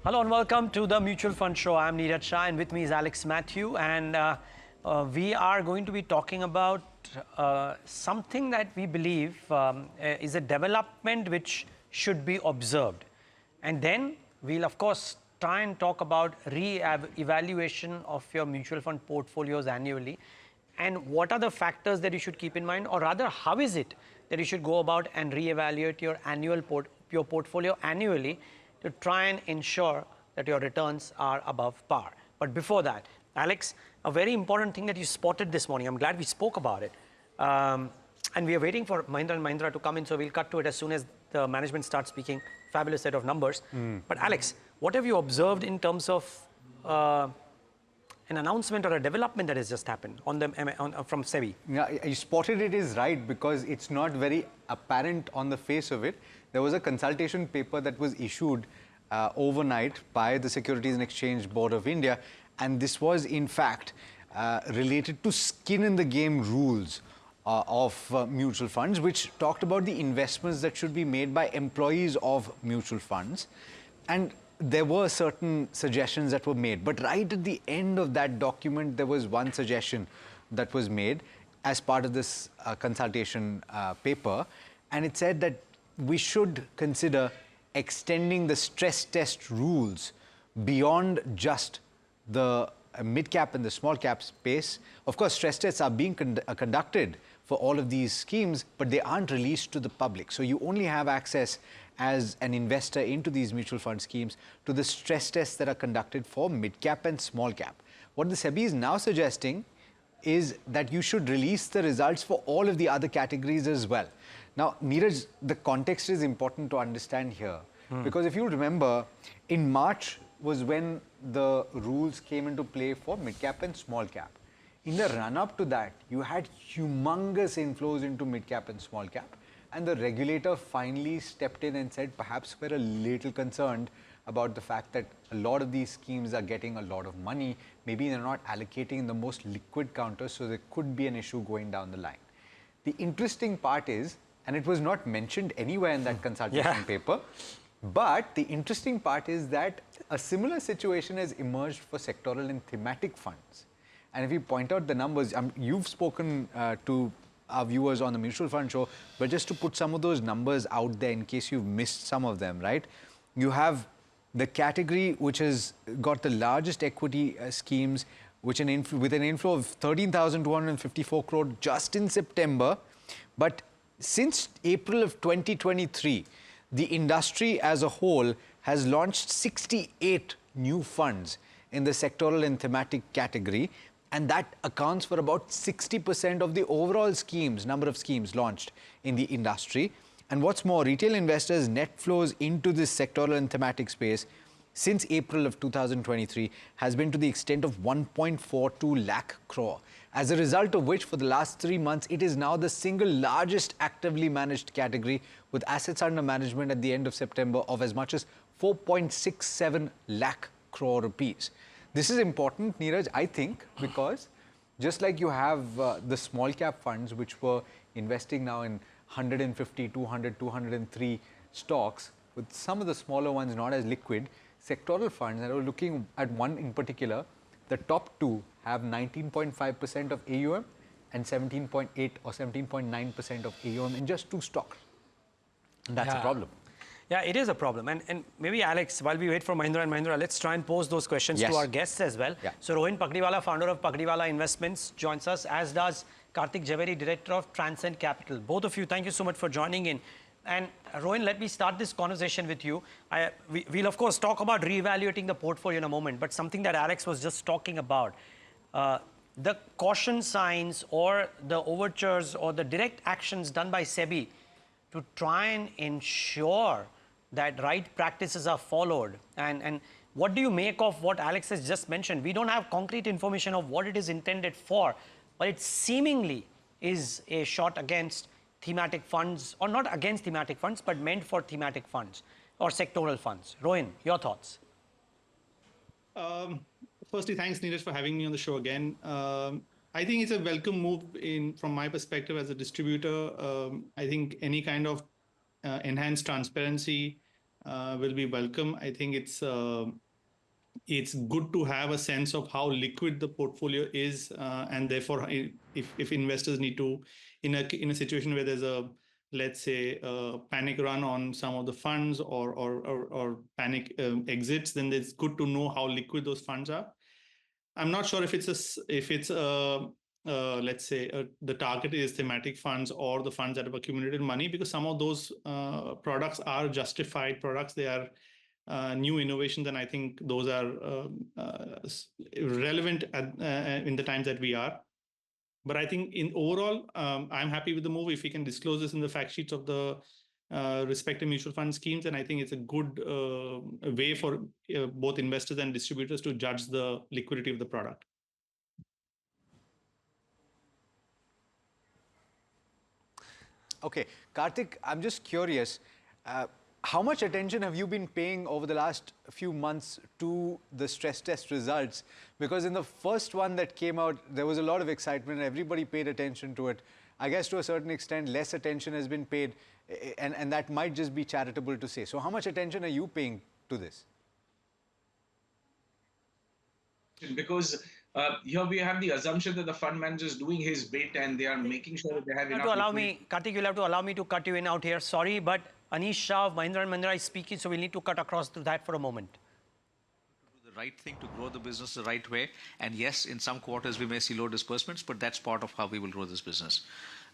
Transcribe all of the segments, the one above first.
Hello and welcome to the Mutual Fund Show. I'm Neeraj Shah and with me is Alex Matthew, and we are going to be talking about something that we believe is a development which should be observed. And then we'll of course try and talk about re-evaluation of your mutual fund portfolios annually, and what are the factors that you should keep in mind, or rather how is it that you should go about and re-evaluate your portfolio annually to try and ensure that your returns are above par. But before that, Alex, a very important thing that you spotted this morning, I'm glad we spoke about it. And we are waiting for Mahindra and Mahindra to come in, so we'll cut to it as soon as the management starts speaking. Fabulous set of numbers. But Alex, what have you observed in terms of an announcement or a development that has just happened on from Sebi? Yeah, you spotted it is right, because it's not very apparent on the face of it. There was a consultation paper that was issued overnight by the Securities and Exchange Board of India, and this was in fact related to skin in the game rules of mutual funds, which talked about the investments that should be made by employees of mutual funds. And there were certain suggestions that were made, but right at the end of that document, there was one suggestion that was made as part of this consultation paper, and it said that we should consider extending the stress test rules beyond just the mid-cap and the small-cap space. Of course, stress tests are being conducted for all of these schemes, but they aren't released to the public. So you only have access as an investor into these mutual fund schemes to the stress tests that are conducted for mid-cap and small-cap. What the Sebi is now suggesting is that you should release the results for all of the other categories as well. Now, Neeraj, the context is important to understand here, because if you remember, in March was when the rules came into play for mid-cap and small-cap. In the run-up to that, you had humongous inflows into mid-cap and small-cap, and the regulator finally stepped in and said, perhaps we're a little concerned about the fact that a lot of these schemes are getting a lot of money. Maybe they're not allocating in the most liquid counters, so there could be an issue going down the line. The interesting part is, and it was not mentioned anywhere in that consultation paper, but the interesting part is that a similar situation has emerged for sectoral and thematic funds. And if you point out the numbers, you've spoken to our viewers on the Mutual Fund Show, but just to put some of those numbers out there in case you've missed some of them, right? You have the category which has got the largest equity schemes, with an inflow of 13,254 crore just in September. But since April of 2023, the industry as a whole has launched 68 new funds in the sectoral and thematic category, and that accounts for about 60% of the overall schemes, number of schemes launched in the industry. And what's more, retail investors' net flows into this sectoral and thematic space since April of 2023 has been to the extent of 1.42 lakh crore. As a result of which, for the last 3 months, it is now the single largest actively managed category, with assets under management at the end of September of as much as 4.67 lakh crore rupees. This is important, Neeraj, I think, because just like you have the small cap funds, which were investing now in 150, 200, 203 stocks, with some of the smaller ones not as liquid, sectoral funds, and I was looking at one in particular, the top two have 19.5% of AUM and 17.8 or 17.9% of AUM in just two stocks. And that's a problem. Yeah, it is a problem. And maybe, Alex, while we wait for Mahindra and Mahindra, let's try and pose those questions to our guests as well. So Rohin Pagdiwala, founder of Pagdiwala Investments, joins us, as does Kartik, Jhaveri, director of Transcend Capital. Both of you, thank you so much for joining in. And Rohin, let me start this conversation with you. We'll of course talk about re-evaluating the portfolio in a moment, but something that Alex was just talking about, the caution signs or the overtures or the direct actions done by Sebi to try and ensure that right practices are followed. And what do you make of what Alex has just mentioned? We don't have concrete information of what it is intended for, but it seemingly is a shot against thematic funds, or not against thematic funds, but meant for thematic funds or sectoral funds. Rohin, your thoughts? Firstly, thanks, Neeraj, for having me on the show again. I think it's a welcome move from my perspective as a distributor. I think any kind of enhanced transparency will be welcome. I think it's good to have a sense of how liquid the portfolio is, and therefore, if investors need to, in a situation where there's a, let's say, panic run on some of the funds or panic exits, then it's good to know how liquid those funds are. I'm not sure if it's let's say the target is thematic funds or the funds that have accumulated money, because some of those products are justified products. They are new innovations, and I think those are relevant in the times that we are. But I think in overall, I'm happy with the move. If we can disclose this in the fact sheets of the respective mutual fund schemes, and I think it's a good way for both investors and distributors to judge the liquidity of the product. Okay, Kartik, I'm just curious. How much attention have you been paying over the last few months to the stress test results? Because in the first one that came out, there was a lot of excitement. Everybody paid attention to it. I guess to a certain extent, less attention has been paid, and that might just be charitable to say. So how much attention are you paying to this? Because here we have the assumption that the fund manager is doing his bit and they are making sure that they have enough liquidity. Kartik, you'll have to allow me to cut you in out here. Sorry, but Anish Shah of Mahindra and Mahindra is speaking, so we'll need to cut across to that for a moment. Do the right thing to grow the business the right way. And yes, in some quarters we may see low disbursements, but that's part of how we will grow this business.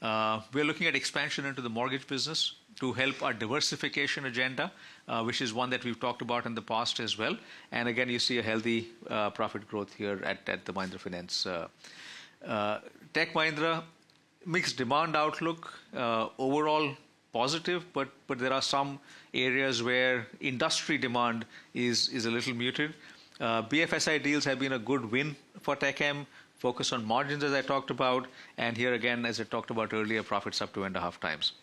We're looking at expansion into the mortgage business to help our diversification agenda, which is one that we've talked about in the past as well. And again, you see a healthy profit growth here at the Mahindra Finance. Tech Mahindra, mixed demand outlook, overall positive, but there are some areas where industry demand is a little muted. BFSI deals have been a good win for TechM. Focus on margins, as I talked about, and here again, as I talked about earlier, profits up 2.5 times.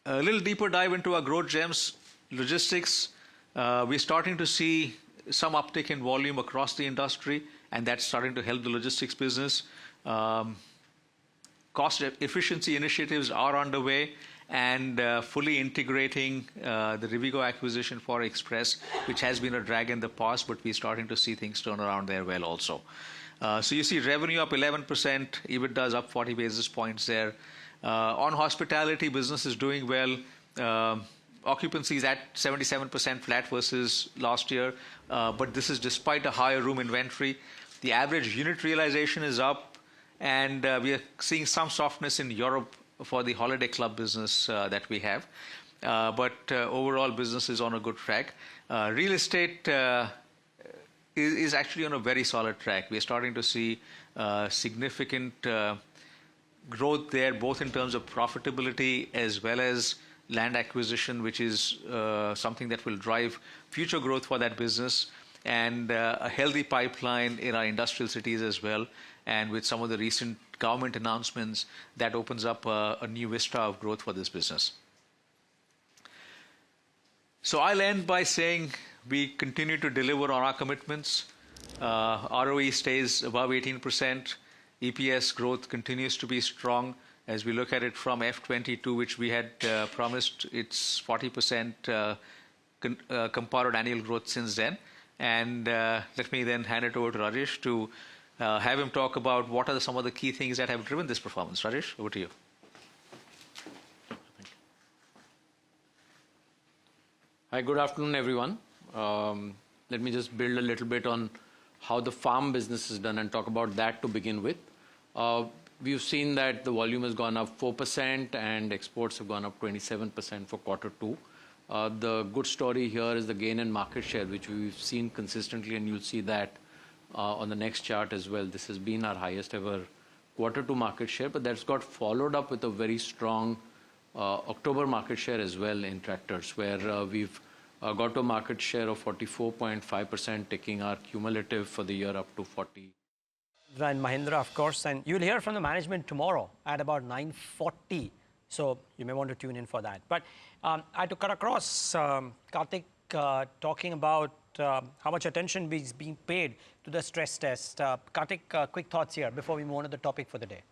A little deeper dive into our growth gems, logistics. We're starting to see some uptick in volume across the industry, and that's starting to help the logistics business. Cost efficiency initiatives are underway, and fully integrating the Rivigo acquisition for Express, which has been a drag in the past, but we're starting to see things turn around there well also. So you see revenue up 11%, EBITDA is up 40 basis points there. On hospitality, business is doing well. Occupancy is at 77% flat versus last year, but this is despite a higher room inventory. The average unit realization is up, and we are seeing some softness in Europe for the holiday club business that we have. But overall, business is on a good track. Real estate is actually on a very solid track. We are starting to see significant growth there, both in terms of profitability as well as land acquisition, which is something that will drive future growth for that business, and a healthy pipeline in our industrial cities as well. And with some of the recent government announcements, that opens up a new vista of growth for this business. So I'll end by saying we continue to deliver on our commitments. ROE stays above 18%. EPS growth continues to be strong. As we look at it from F22, which we had promised, it's 40% compounded annual growth since then. And let me then hand it over to Rajesh to have him talk about what are some of the key things that have driven this performance. Rajesh, over to you. Hi, good afternoon, everyone. Let me just build a little bit on how the farm business is done and talk about that to begin with. We've seen that the volume has gone up 4% and exports have gone up 27% for Q2. The good story here is the gain in market share, which we've seen consistently, and you'll see that on the next chart as well. This has been our highest ever Q2 market share, but that's got followed up with a very strong October market share as well in tractors, where we've got a market share of 44.5%, taking our cumulative for the year up to 40. And Mahindra, of course, and you'll hear from the management tomorrow at about 9:40. So you may want to tune in for that. But I had to cut across Kartik talking about how much attention is being paid to the stress test. Kartik, quick thoughts here before we move on to the topic for the day.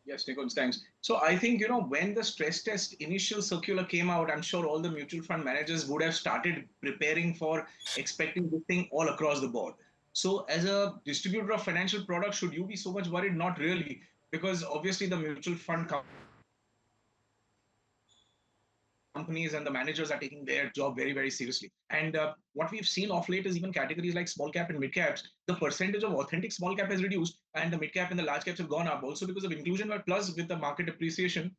Yes, Nikunj, thanks. So I think, when the stress test initial circular came out, I'm sure all the mutual fund managers would have started preparing for expecting this thing all across the board. So as a distributor of financial products, should you be so much worried? Not really, because obviously the mutual fund companies and the managers are taking their job very, very seriously. And what we've seen of late is even categories like small cap and mid caps, the percentage of authentic small cap has reduced, and the mid cap and the large caps have gone up also because of inclusion, but plus with the market appreciation,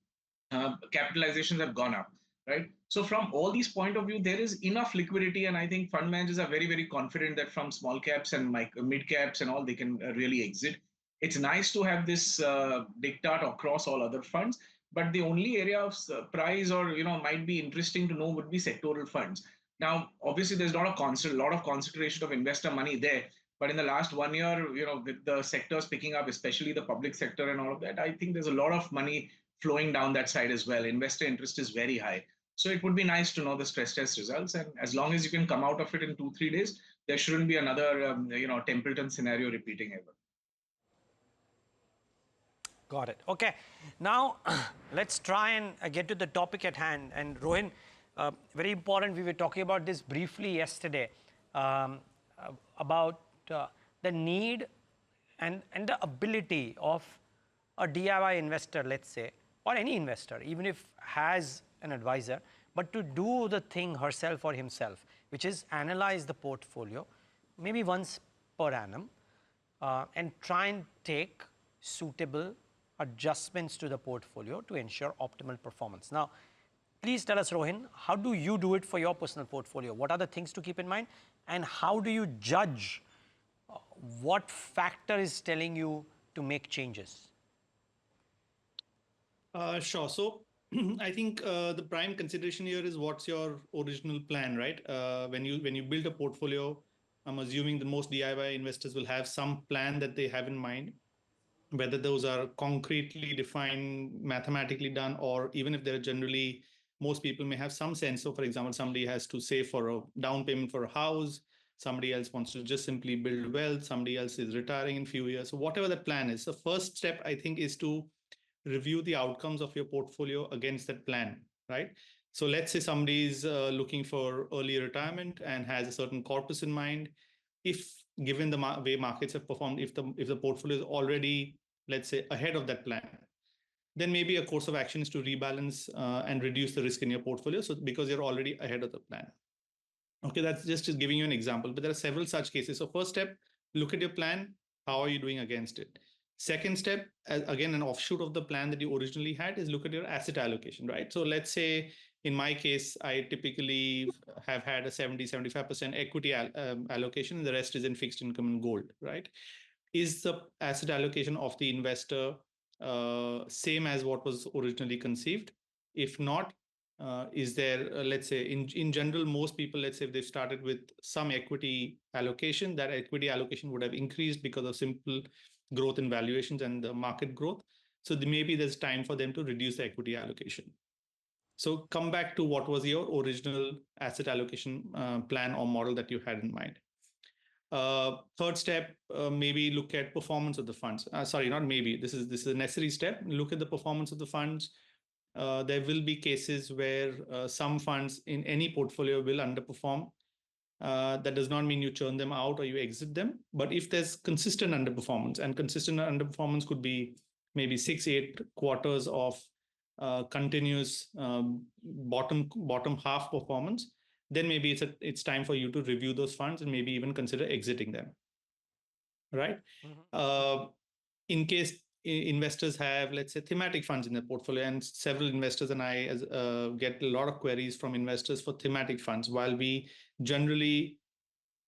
capitalizations have gone up, right? So from all these point of view, there is enough liquidity, and I think fund managers are very, very confident that from small caps and mid caps and all, they can really exit. It's nice to have this diktat across all other funds, but the only area of surprise or might be interesting to know would be sectoral funds. Now, obviously, there's not a lot of concentration of investor money there. But in the last 1 year, with the sectors picking up, especially the public sector and all of that, I think there's a lot of money flowing down that side as well. Investor interest is very high. So it would be nice to know the stress test results. And as long as you can come out of it in 2-3 days, there shouldn't be another, Templeton scenario repeating ever. Got it. Okay. Now, let's try and get to the topic at hand. And Rohin, very important, we were talking about this briefly yesterday, about the need and the ability of a DIY investor, let's say, or any investor, even if has an advisor, but to do the thing herself or himself, which is analyze the portfolio, maybe once per annum, and try and take suitable adjustments to the portfolio to ensure optimal performance. Now, please tell us, Rohin, how do you do it for your personal portfolio? What are the things to keep in mind? And how do you judge what factor is telling you to make changes? Sure. So I think the prime consideration here is what's your original plan, right? When you build a portfolio, I'm assuming the most DIY investors will have some plan that they have in mind, whether those are concretely defined, mathematically done, or even if they're generally, most people may have some sense. So for example, somebody has to save for a down payment for a house, somebody else wants to just simply build wealth, somebody else is retiring in a few years. So whatever the plan is, the first step I think is to review the outcomes of your portfolio against that plan, right? So let's say somebody's looking for early retirement and has a certain corpus in mind. If given the way markets have performed, if the portfolio is already, let's say, ahead of that plan, then maybe a course of action is to rebalance and reduce the risk in your portfolio. So because you're already ahead of the plan. Okay, that's just giving you an example, but there are several such cases. So first step, look at your plan. How are you doing against it? Second step, again, an offshoot of the plan that you originally had, is look at your asset allocation, right? So let's say in my case, I typically have had a 70-75% equity allocation, and the rest is in fixed income and gold, right? Is the asset allocation of the investor same as what was originally conceived? If not, is there, let's say, in general, most people, let's say if they've started with some equity allocation, that equity allocation would have increased because of simple growth in valuations and the market growth. So maybe there's time for them to reduce the equity allocation. So come back to what was your original asset allocation plan or model that you had in mind. Third step, maybe look at performance of the funds. Sorry, not maybe. This is a necessary step. Look at the performance of the funds. There will be cases where some funds in any portfolio will underperform. That does not mean you churn them out or you exit them. But if there's consistent underperformance, and consistent underperformance could be maybe 6-8 quarters of continuous bottom half performance, then maybe it's time for you to review those funds and maybe even consider exiting them, right? Mm-hmm. In case investors have, let's say, thematic funds in their portfolio, and several investors and I get a lot of queries from investors for thematic funds. While we generally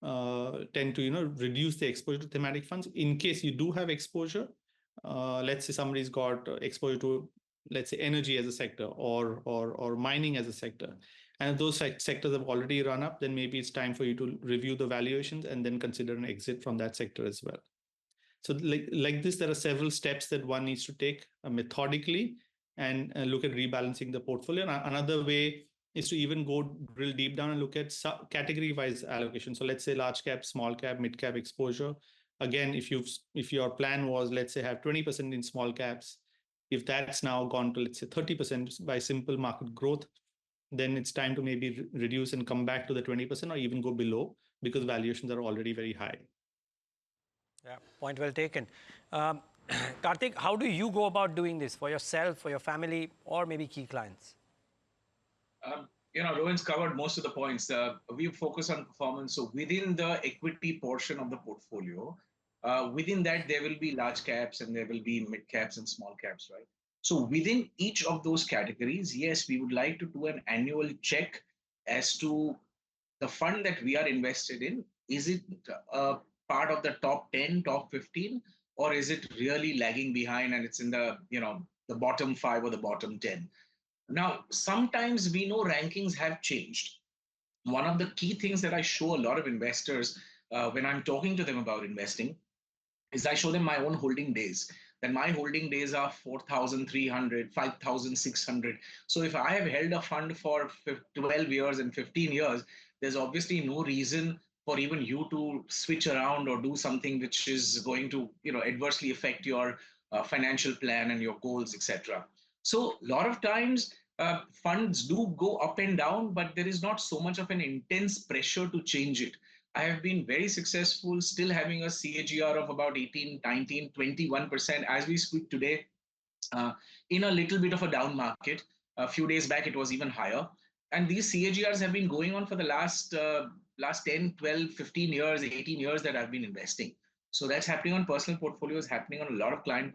tend to reduce the exposure to thematic funds, in case you do have exposure, let's say somebody's got exposure to, let's say, energy as a sector or mining as a sector, and if those sectors have already run up, then maybe it's time for you to review the valuations and then consider an exit from that sector as well. So like this, there are several steps that one needs to take methodically and look at rebalancing the portfolio. And another way is to even go drill deep down and look at category-wise allocation. So let's say large cap, small cap, mid cap exposure. Again, if your plan was, let's say, have 20% in small caps If that's now gone to, let's say, 30% by simple market growth, then it's time to maybe reduce and come back to the 20% or even go below, because valuations are already very high. Yeah, point well taken. Kartik, how do you go about doing this for yourself, for your family, or maybe key clients? Rohin's covered most of the points. We focus on performance. So within the equity portion of the portfolio, within that, there will be large caps and there will be mid caps and small caps, right? So within each of those categories, yes, we would like to do an annual check as to the fund that we are invested in. Is it part of the top 10, top 15, or is it really lagging behind and it's in the, the bottom 5 or the bottom 10? Now, sometimes we know rankings have changed. One of the key things that I show a lot of investors when I'm talking to them about investing is I show them my own holding days. Then my holding days are 4,300, 5,600. So if I have held a fund for 12 years and 15 years, there's obviously no reason for even you to switch around or do something which is going to, adversely affect your financial plan and your goals, etc. So a lot of times funds do go up and down, but there is not so much of an intense pressure to change it. I have been very successful, still having a CAGR of about 18, 19, 21% as we speak today, in a little bit of a down market. A few days back, it was even higher. And these CAGRs have been going on for the last 10, 12, 15 years, 18 years that I've been investing. So that's happening on personal portfolios, happening on a lot of client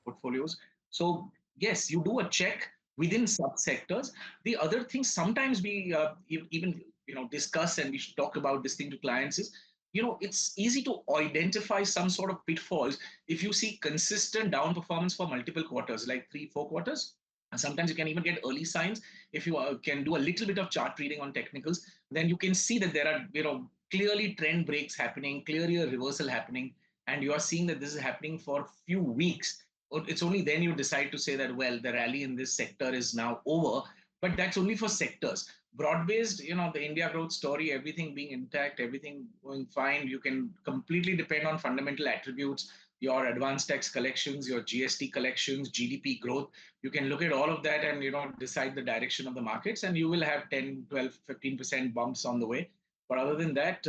portfolios. So yes, you do a check within subsectors. The other thing sometimes we even discuss and we should talk about this thing to clients is, it's easy to identify some sort of pitfalls if you see consistent down performance for multiple quarters, like 3-4 quarters. And sometimes you can even get early signs. If you can do a little bit of chart reading on technicals, then you can see that there are clearly trend breaks happening, clearly a reversal happening, and you are seeing that this is happening for a few weeks. It's only then you decide to say that, well, the rally in this sector is now over, but that's only for sectors. Broad-based, the India growth story, everything being intact, everything going fine, you can completely depend on fundamental attributes, your advanced tax collections, your GST collections, GDP growth. You can look at all of that and, decide the direction of the markets, and you will have 10, 12, 15% bumps on the way. But other than that,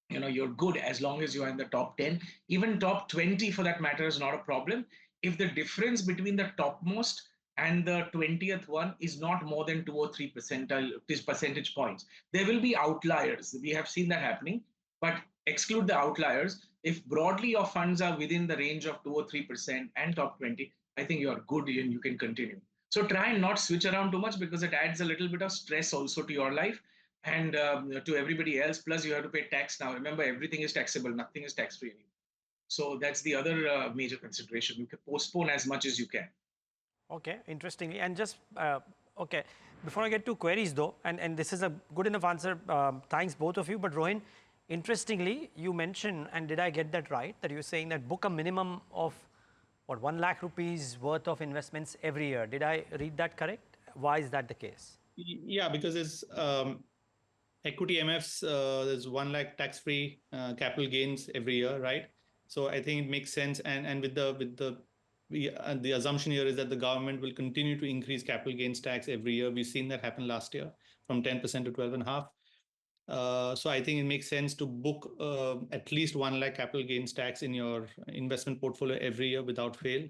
you're good as long as you're in the top 10. Even top 20, for that matter, is not a problem. If the difference between the topmost and the 20th one is not more than 2 or 3 percentage points, there will be outliers. We have seen that happening, but exclude the outliers. If broadly your funds are within the range of 2 or 3% and top 20, I think you're good and you can continue. So try and not switch around too much, because it adds a little bit of stress also to your life and to everybody else. Plus you have to pay tax now. Remember, everything is taxable. Nothing is tax-free anymore. So that's the other major consideration. You can postpone as much as you can. Okay, interestingly. And just, okay, before I get to queries though, and this is a good enough answer, thanks both of you, but Rohin, interestingly, you mentioned, and did I get that right, that you're saying that book a minimum of, what, 1 lakh rupees worth of investments every year. Did I read that correct? Why is that the case? Yeah, because it's equity MFs, there's 1 lakh tax-free capital gains every year, right? So I think it makes sense, and with the assumption here is that the government will continue to increase capital gains tax every year. We've seen that happen last year from 10% to 12.5%. So I think it makes sense to book at least 1 lakh capital gains tax in your investment portfolio every year without fail.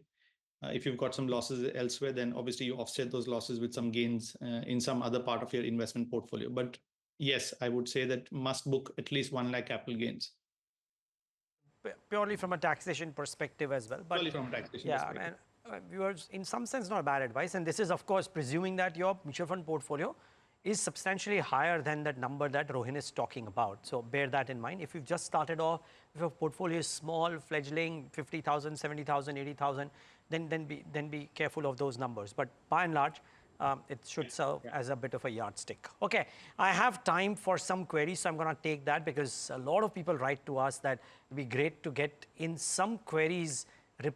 If you've got some losses elsewhere, then obviously you offset those losses with some gains in some other part of your investment portfolio. But yes, I would say that must book at least 1 lakh capital gains. Purely from a taxation perspective as well. But purely from a taxation perspective. And viewers, in some sense, not bad advice. And this is, of course, presuming that your mutual fund portfolio is substantially higher than that number that Rohin is talking about. So bear that in mind. If you've just started off, if your portfolio is small, fledgling, 50,000, 70,000, 80,000, then be careful of those numbers. But by and large, it should serve as a bit of a yardstick. Okay, I have time for some queries, so I'm going to take that because a lot of people write to us that it would be great to get in some queries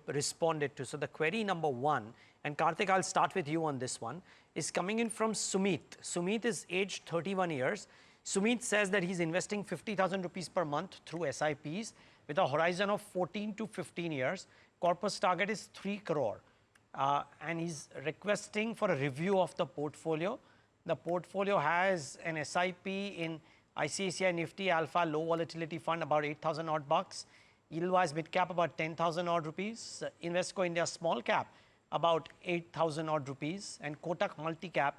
responded to. So the query number 1, and Kartik, I'll start with you on this one, is coming in from Sumit. Sumit is aged 31 years. Sumit says that he's investing 50,000 rupees per month through SIPs. with a horizon of 14 to 15 years. Corpus target is 3 crore. And he's requesting for a review of the portfolio. The portfolio has an SIP in ICICI Nifty Alpha Low Volatility Fund, about 8,000 odd bucks. Edelweiss Midcap, about 10,000 odd rupees. Invesco India Small Cap, about 8,000 odd rupees. And Kotak Multicap,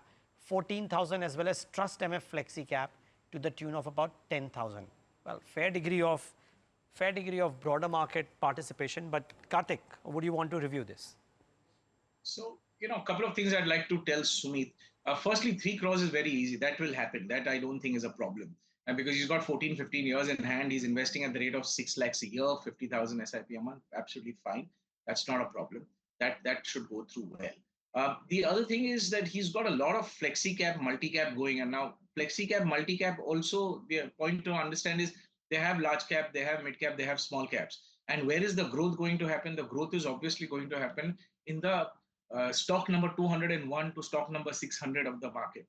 14,000, as well as Trust MF Flexi Cap to the tune of about 10,000. Well, fair degree of broader market participation. But Kartik, would you want to review this? So, a couple of things I'd like to tell Sumit. Firstly, 3 crores is very easy. That will happen. That I don't think is a problem. And because he's got 14, 15 years in hand, he's investing at the rate of 6 lakhs a year, 50,000 SIP a month. Absolutely fine. That's not a problem. That should go through well. The other thing is that he's got a lot of flexi cap, multi-cap going. And now flexi cap, multi-cap also, the point to understand is they have large cap, they have mid cap, they have small caps. And where is the growth going to happen? The growth is obviously going to happen in the stock number 201 to stock number 600 of the market,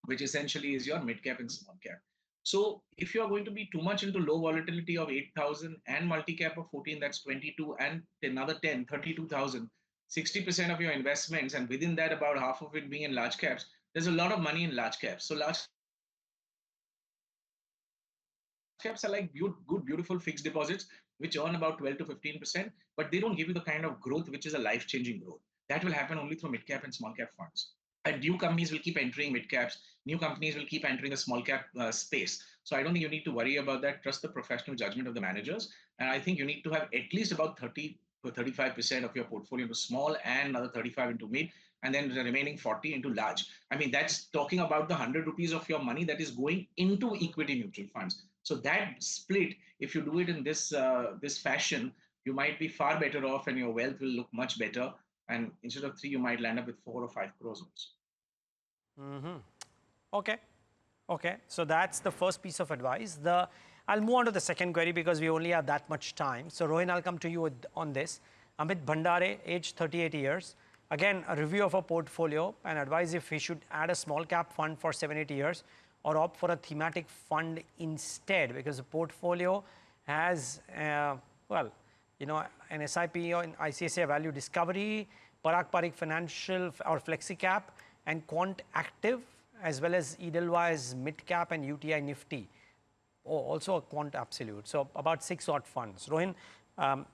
which essentially is your mid cap and small cap. So if you are going to be too much into low volatility of 8,000 and multi-cap of 14, that's 22, and another 10, 32,000, 60% of your investments, and within that about half of it being in large caps, there's a lot of money in large caps. So large caps are like good, beautiful fixed deposits, which earn about 12 to 15%, but they don't give you the kind of growth which is a life-changing growth. That will happen only through mid-cap and small-cap funds. And new companies will keep entering mid-caps. New companies will keep entering the small-cap space. So I don't think you need to worry about that. Trust the professional judgment of the managers. And I think you need to have at least about 30 to 35% of your portfolio into small and another 35 into mid, and then the remaining 40 into large. I mean, that's talking about the 100 rupees of your money that is going into equity mutual funds. So that split, if you do it in this fashion, you might be far better off, and your wealth will look much better. And instead of 3, you might land up with 4 or 5 crores also. Okay. So that's the first piece of advice. I'll move on to the second query because we only have that much time. So Rohin, I'll come to you on this. Amit Bhandare, age 38 years. Again, a review of a portfolio and advise if he should add a small cap fund for 7-8 years or opt for a thematic fund instead, because the portfolio has, an SIP in ICICI Value Discovery, Parag Parikh Financial or FlexiCap, and Quant Active, as well as Edelweiss Midcap and UTI Nifty. Also a Quant Absolute. So about 6 odd funds. Rohin,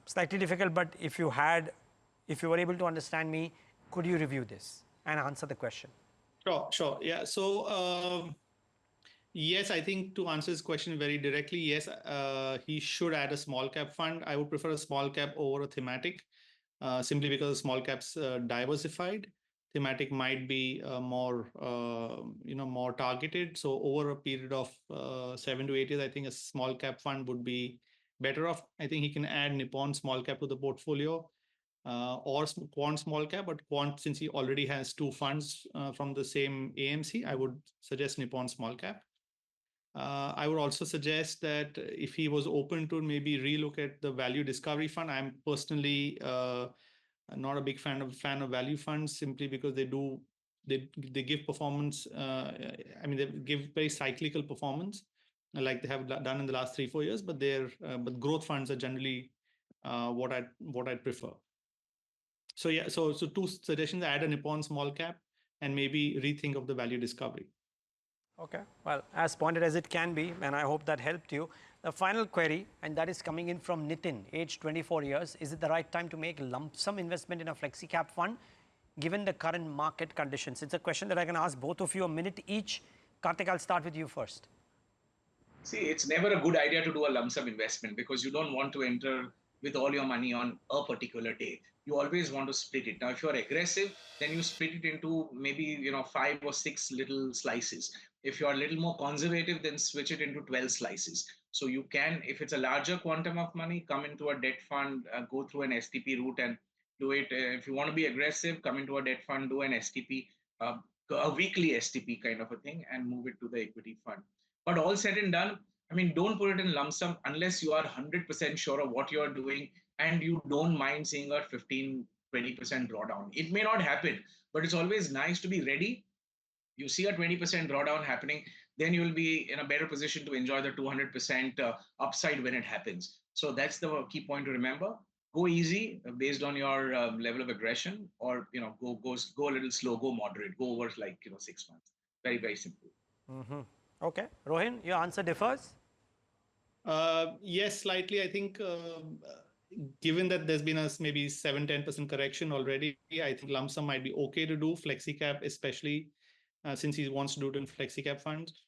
slightly difficult, but if you were able to understand me, could you review this and answer the question? Sure. Yeah. So, yes, I think to answer his question very directly, yes, he should add a small cap fund. I would prefer a small cap over a thematic, simply because small caps diversified. Thematic might be more targeted. So over a period of 7 to 8 years, I think a small cap fund would be better off. I think he can add Nippon small cap to the portfolio, or Quant small cap, but Quant, since he already has 2 funds from the same AMC, I would suggest Nippon small cap. I would also suggest that if he was open to maybe relook at the value discovery fund. I'm personally not a big fan of value funds, simply because they give performance. They give very cyclical performance, like they have done in the last 3-4 years. But but growth funds are generally what I'd prefer. So yeah, so 2 suggestions: add a Nippon small cap and maybe rethink of the value discovery. Okay, well, as pointed as it can be, and I hope that helped you. The final query, and that is coming in from Nitin, age 24 years. Is it the right time to make lump sum investment in a flexi cap fund, given the current market conditions? It's a question that I can ask both of you a minute each. Kartik, I'll start with you first. See, it's never a good idea to do a lump sum investment, because you don't want to enter with all your money on a particular day. You always want to split it. Now, if you're aggressive, then you split it into maybe 5 or 6 little slices. If you're a little more conservative, then switch it into 12 slices. So you can, if it's a larger quantum of money, come into a debt fund, go through an STP route and do it. If you want to be aggressive, come into a debt fund, do an STP, a weekly STP kind of a thing, and move it to the equity fund. But all said and done, don't put it in lump sum unless you are 100% sure of what you're doing and you don't mind seeing a 15-20% drawdown. It may not happen, but it's always nice to be ready. You see a 20% drawdown happening, then you will be in a better position to enjoy the 200% upside when it happens. So that's the key point to remember. Go easy based on your level of aggression, or go a little slow, go moderate, go over like 6 months. Very, very simple. Okay, Rohin, your answer differs. Yes, slightly. I think given that there's been a maybe 7-10% correction already, I think lump sum might be okay to do. Flexi cap, especially since he wants to do it in flexi cap funds.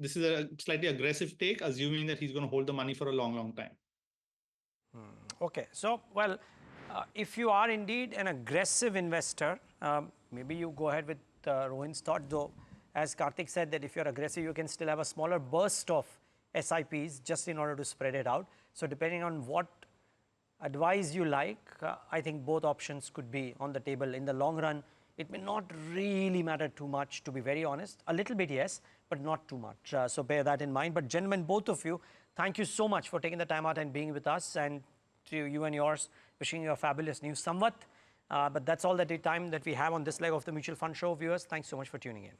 This is a slightly aggressive take, assuming that he's going to hold the money for a long, long time. Okay, so well, if you are indeed an aggressive investor, maybe you go ahead with Rohin's thought, though. As Kartik said, that if you're aggressive, you can still have a smaller burst of SIPs just in order to spread it out. So depending on what advice you like, I think both options could be on the table. In the long run, it may not really matter too much, to be very honest. A little bit, yes, but not too much. So bear that in mind. But gentlemen, both of you, thank you so much for taking the time out and being with us. And to you and yours, wishing you a fabulous new Samvat. But that's all the time that we have on this leg of the Mutual Fund Show. Viewers, thanks so much for tuning in.